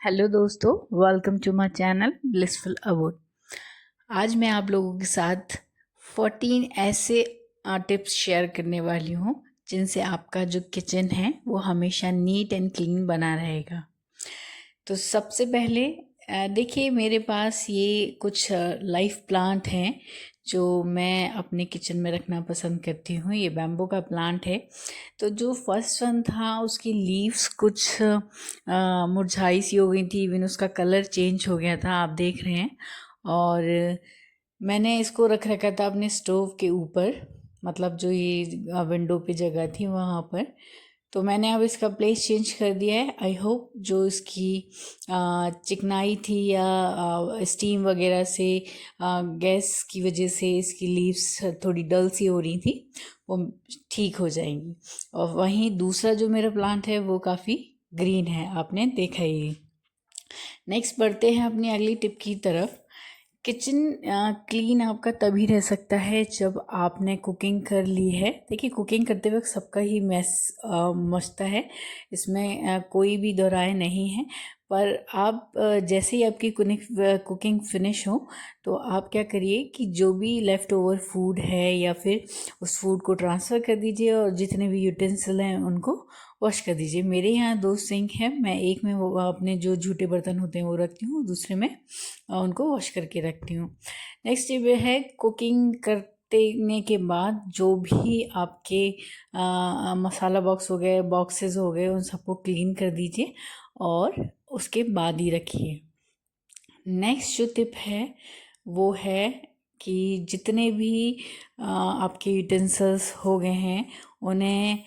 Hello दोस्तों, welcome to my channel blissful abode. आज मैं आप लोगों के साथ 14 ऐसे टिप्स शेयर करने वाली हूँ जिनसे आपका जो किचन है वो हमेशा नीट एंड क्लीन बना रहेगा। तो सबसे पहले देखिए, मेरे पास ये कुछ लाइव प्लांट हैं जो मैं अपने किचन में रखना पसंद करती हूँ। ये बैम्बू का प्लांट है। तो जो फर्स्ट वन था उसकी लीव्स कुछ मुरझाई सी हो गई थी, इवन उसका कलर चेंज हो गया था, आप देख रहे हैं। और मैंने इसको रख रखा था अपने स्टोव के ऊपर, मतलब जो ये विंडो पे जगह थी वहाँ पर। तो मैंने अब इसका प्लेस चेंज कर दिया है। आई होप जो इसकी चिकनाई थी या स्टीम वगैरह से, गैस की वजह से इसकी लीव्स थोड़ी डल सी हो रही थी, वो ठीक हो जाएंगी। और वहीं दूसरा जो मेरा प्लांट है वो काफ़ी ग्रीन है, आपने देखा ही। नेक्स्ट बढ़ते हैं अपनी अगली टिप की तरफ। किचन क्लीन आपका तभी रह सकता है जब आपने कुकिंग कर ली है। देखिए, कुकिंग करते वक्त सबका ही मैस मचता है, इसमें कोई भी दो राय नहीं है। पर आप जैसे ही आपकी कुकिंग फिनिश हो तो आप क्या करिए कि जो भी लेफ़्ट ओवर फूड है या फिर उस फूड को ट्रांसफ़र कर दीजिए, और जितने भी यूटेंसिल हैं उनको वॉश कर दीजिए। मेरे यहाँ 2 सिंक हैं, मैं एक में वो अपने जो जूठे बर्तन होते हैं वो रखती हूँ, दूसरे में उनको वॉश करके रखती हूँ। नेक्स्ट ये है, कुकिंग करने के बाद जो भी आपके मसाला बॉक्स हो गए, बॉक्सेस हो गए, उन सबको क्लीन कर दीजिए और उसके बाद ही रखिए। नेक्स्ट जो टिप है वो है कि जितने भी आपके यूटेंसिल्स हो गए हैं उन्हें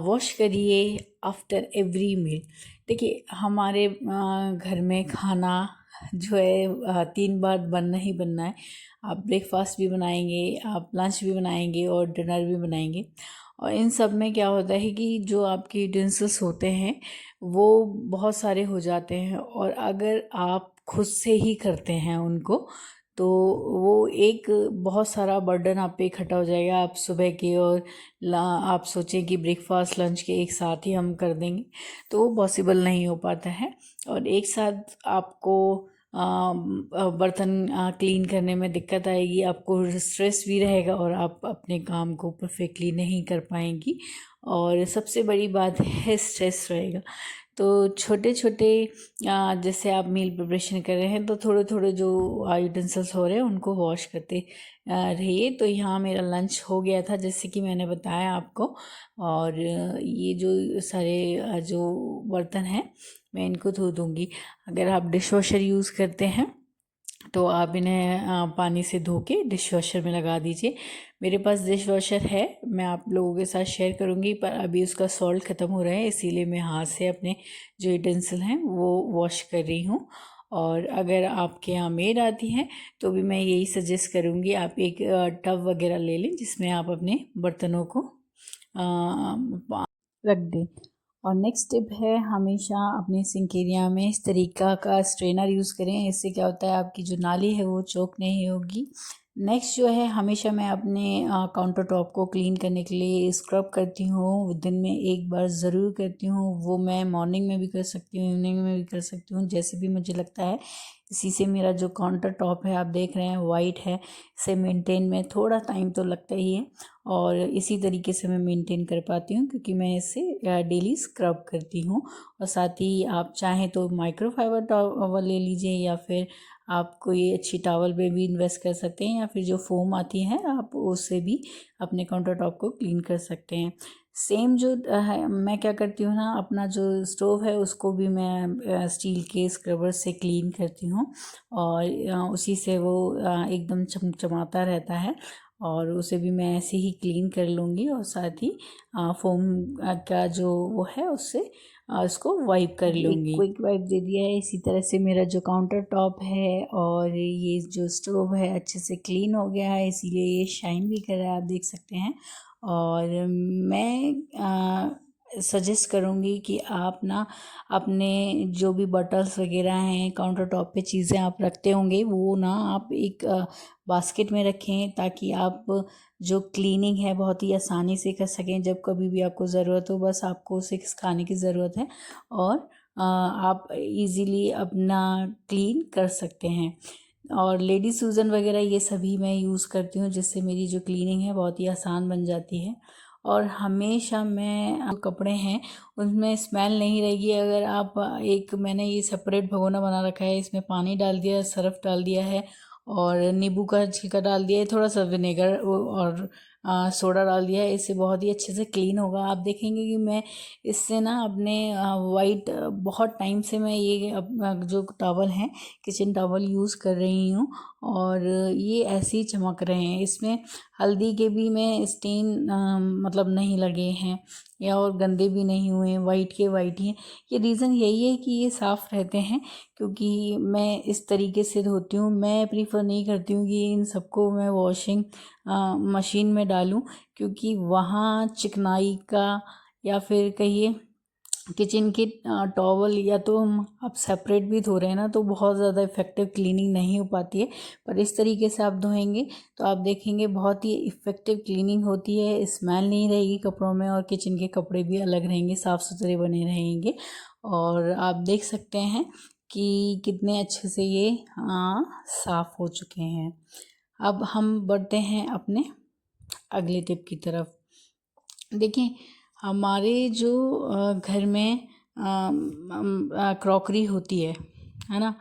वॉश करिए आफ्टर एवरी मील। देखिए, हमारे घर में खाना जो है 3 बार बनना ही बनना है। आप ब्रेकफास्ट भी बनाएंगे, आप लंच भी बनाएंगे और डिनर भी बनाएंगे। और इन सब में क्या होता है कि जो आपके यूटेंसिल्स होते हैं वो बहुत सारे हो जाते हैं, और अगर आप खुद से ही करते हैं उनको तो वो एक बहुत सारा बर्डन आप पे इकट्ठा हो जाएगा। आप सुबह के और आप सोचें कि ब्रेकफास्ट लंच के एक साथ ही हम कर देंगे तो वो पॉसिबल नहीं हो पाता है। और एक साथ आपको बर्तन क्लीन करने में दिक्कत आएगी, आपको स्ट्रेस भी रहेगा और आप अपने काम को परफेक्टली नहीं कर पाएंगी। और सबसे बड़ी बात है, स्ट्रेस रहेगा। तो छोटे छोटे जैसे आप मील प्रिपरेशन कर रहे हैं तो थोड़े थोड़े जो यूटेंसिल्स हो रहे हैं उनको वॉश करते रहिए। तो यहाँ मेरा लंच हो गया था जैसे कि मैंने बताया आपको। और ये जो सारे जो बर्तन हैं मैं इनको धो दूँगी। अगर आप डिश वॉशर यूज़ करते हैं तो आप इन्हें पानी से धो के डिश वॉशर में लगा दीजिए। मेरे पास डिश वॉशर है, मैं आप लोगों के साथ शेयर करूंगी, पर अभी उसका सॉल्ट ख़त्म हो रहा है, इसीलिए मैं हाथ से अपने जो यूटेंसिल हैं वो वॉश कर रही हूँ। और अगर आपके यहाँ मेड आती हैं तो भी मैं यही सजेस्ट करूँगी, आप एक टब वगैरह ले लें जिसमें आप अपने बर्तनों को रख दें। और नेक्स्ट टिप है, हमेशा अपने सिंक एरिया में इस तरीका का स्ट्रेनर यूज़ करें। इससे क्या होता है, आपकी जो नाली है वो चौक नहीं होगी। नेक्स्ट जो है, हमेशा मैं अपने काउंटर टॉप को क्लीन करने के लिए स्क्रब करती हूँ, दिन में एक बार ज़रूर करती हूँ। वो मैं मॉर्निंग में भी कर सकती हूँ, इवनिंग में भी कर सकती हूँ, जैसे भी मुझे लगता है। इसी से मेरा जो काउंटर टॉप है, आप देख रहे हैं वाइट है, इसे मेंटेन में थोड़ा टाइम तो लगता ही है, और इसी तरीके से मैं मेंटेन कर पाती हूँ क्योंकि मैं इसे डेली स्क्रब करती हूँ। और साथ ही आप चाहें तो माइक्रोफाइबर टॉवल ले लीजिए, या फिर आप कोई अच्छी टॉवल में भी इन्वेस्ट कर सकते हैं, या फिर जो फोम आती है आप उससे भी अपने काउंटर टॉप को क्लीन कर सकते हैं। सेम जो है, मैं क्या करती हूँ ना, अपना जो स्टोव है उसको भी मैं स्टील के स्क्रबर से क्लीन करती हूँ, और उसी से वो एकदम चमचमाता रहता है, और उसे भी मैं ऐसे ही क्लीन कर लूँगी। और साथ ही फोम का जो वो है उससे उसको वाइप कर लूँगी, क्विक वाइप दे दिया है। इसी तरह से मेरा जो काउंटर टॉप है और ये जो स्टोव है अच्छे से क्लीन हो गया है, इसीलिए ये शाइन भी कर रहा है, आप देख सकते हैं। और मैं सजेस्ट करूँगी कि आप ना अपने जो भी बॉटल्स वगैरह हैं, काउंटर टॉप पे चीज़ें आप रखते होंगे, वो ना आप एक बास्केट में रखें, ताकि आप जो क्लीनिंग है बहुत ही आसानी से कर सकें। जब कभी भी आपको ज़रूरत हो, बस आपको उसे खाने की ज़रूरत है और आप इजीली अपना क्लीन कर सकते हैं। और लेडी सूजन वगैरह ये सभी मैं यूज़ करती हूँ, जिससे मेरी जो क्लीनिंग है बहुत ही आसान बन जाती है। और हमेशा मैं जो कपड़े हैं उनमें स्मेल नहीं रहेगी अगर आप मैंने ये सेपरेट भगोना बना रखा है, इसमें पानी डाल दिया, सर्फ डाल दिया है और नींबू का छिलका डाल दिया है, थोड़ा सा विनेगर और सोडा डाल दिया है। इससे बहुत ही अच्छे से क्लीन होगा। आप देखेंगे कि मैं इससे ना अपने वाइट बहुत टाइम से मैं ये जो टॉवल हैं किचन टॉवल यूज़ कर रही हूँ और ये ऐसे ही चमक रहे हैं। इसमें हल्दी के भी मैं स्टेन मतलब नहीं लगे हैं या और गंदे भी नहीं हुए हैं, वाइट के वाइट ही हैं। ये रीज़न यही है कि ये साफ़ रहते हैं, क्योंकि मैं इस तरीके से धोती हूँ। मैं प्रीफर नहीं करती हूँ कि इन सबको मैं वॉशिंग मशीन में डालूं, क्योंकि वहाँ चिकनाई का या फिर कहिए किचन की टॉवल या तो हम आप सेपरेट भी धो रहे हैं ना तो बहुत ज़्यादा इफ़ेक्टिव क्लीनिंग नहीं हो पाती है। पर इस तरीके से आप धोएंगे तो आप देखेंगे बहुत ही इफ़ेक्टिव क्लीनिंग होती है, स्मेल नहीं रहेगी कपड़ों में और किचन के कपड़े भी अलग रहेंगे, साफ़ सुथरे बने रहेंगे। और आप देख सकते हैं कि कितने अच्छे से ये साफ़ हो चुके हैं। अब हम बढ़ते हैं अपने अगले टिप की तरफ। देखिए, हमारे जो घर में क्रॉकरी होती है ना,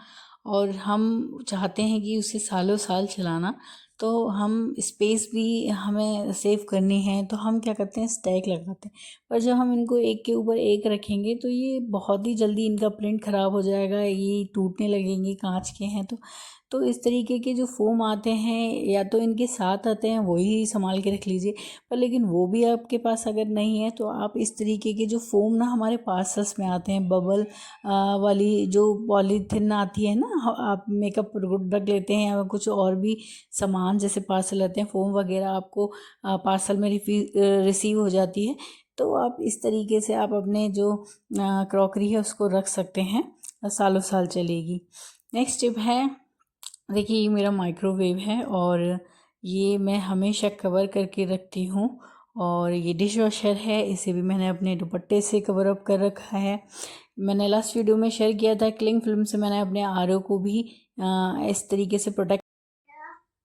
और हम चाहते हैं कि उसे सालों साल चलाना, तो हम स्पेस भी हमें सेव करनी है, तो हम क्या करते हैं, स्टैक लगाते हैं। पर जब हम इनको एक के ऊपर एक रखेंगे तो ये बहुत ही जल्दी इनका प्रिंट ख़राब हो जाएगा, ये टूटने लगेंगे, कांच के हैं तो इस तरीके के जो फोम आते हैं या तो इनके साथ आते हैं, वही संभाल के रख लीजिए। पर लेकिन वो भी आपके पास अगर नहीं है तो आप इस तरीके के जो फोम ना हमारे पार्सल्स में आते हैं, बबल वाली जो पॉलीथिन आती है ना, आप मेकअप प्रोडक्ट लेते हैं या कुछ और भी सामान जैसे पार्सल लेते हैं, फोम वगैरह आपको पार्सल में रिसीव हो जाती है। तो आप इस तरीके से आप अपने जो क्रॉकरी है उसको रख सकते हैं, सालों साल चलेगी। नेक्स्ट टिप है, देखिए ये मेरा माइक्रोवेव है और ये मैं हमेशा कवर करके रखती हूँ। और ये डिश वॉशर है, इसे भी मैंने अपने दुपट्टे से कवर अप कर रखा है। मैंने लास्ट वीडियो में शेयर किया था, क्लिंग फिल्म से मैंने अपने आरओ को भी इस तरीके से प्रोटेक्ट,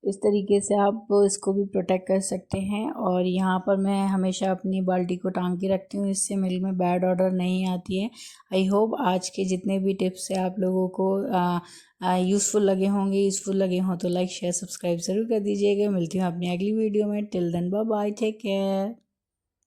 इस तरीके से आप इसको भी प्रोटेक्ट कर सकते हैं। और यहाँ पर मैं हमेशा अपनी बाल्टी को टांग के रखती हूँ, इससे मिल में बैड ऑर्डर नहीं आती है। आई होप आज के जितने भी टिप्स से आप लोगों को यूज़फुल लगे होंगे। यूज़फुल लगे हों तो लाइक शेयर सब्सक्राइब ज़रूर कर दीजिएगा। मिलती हूँ अपनी अगली वीडियो में। Till then bye bye, take care.